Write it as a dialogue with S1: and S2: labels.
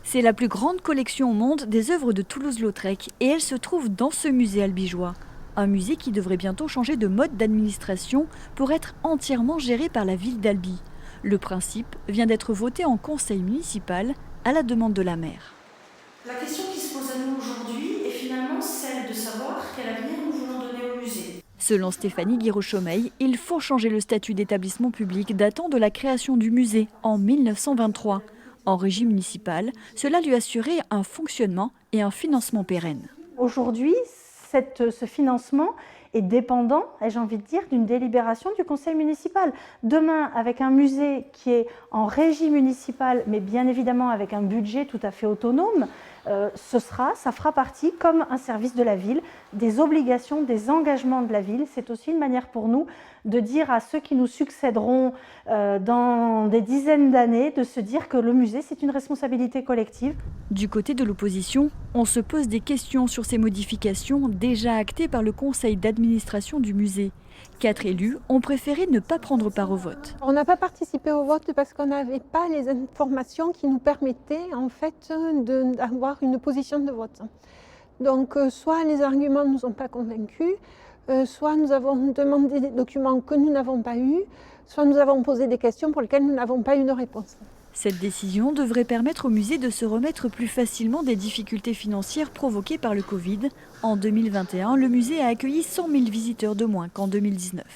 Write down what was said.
S1: C'est la plus grande collection au monde des œuvres de Toulouse-Lautrec et elle se trouve dans ce musée albigeois. Un musée qui devrait bientôt changer de mode d'administration pour être entièrement géré par la ville d'Albi. Le principe vient d'être voté en conseil municipal à la demande de la maire.
S2: La question qui se pose à nous aujourd'hui est finalement celle de savoir quel avenir nous voulons donner au musée.
S1: Selon Stéphanie Guiraud-Chaumeil, il faut changer le statut d'établissement public datant de la création du musée en 1923. En régie municipale, cela lui assurait un fonctionnement et un financement pérennes.
S3: Aujourd'hui, ce financement est dépendant, j'ai envie de dire, d'une délibération du conseil municipal. Demain, avec un musée qui est en régie municipale, mais bien évidemment avec un budget tout à fait autonome, ça fera partie, comme un service de la ville, des obligations, des engagements de la ville. C'est aussi une manière pour nous de dire à ceux qui nous succéderont dans des dizaines d'années, de se dire que le musée, c'est une responsabilité collective.
S1: Du côté de l'opposition, on se pose des questions sur ces modifications déjà actées par le conseil d'administration du musée. 4 élus ont préféré ne pas prendre part au vote.
S4: On n'a pas participé au vote parce qu'on n'avait pas les informations qui nous permettaient en fait d'avoir une position de vote. Donc soit les arguments ne nous ont pas convaincus, soit nous avons demandé des documents que nous n'avons pas eus, soit nous avons posé des questions pour lesquelles nous n'avons pas eu de réponse.
S1: Cette décision devrait permettre au musée de se remettre plus facilement des difficultés financières provoquées par le Covid. En 2021, le musée a accueilli 100 000 visiteurs de moins qu'en 2019.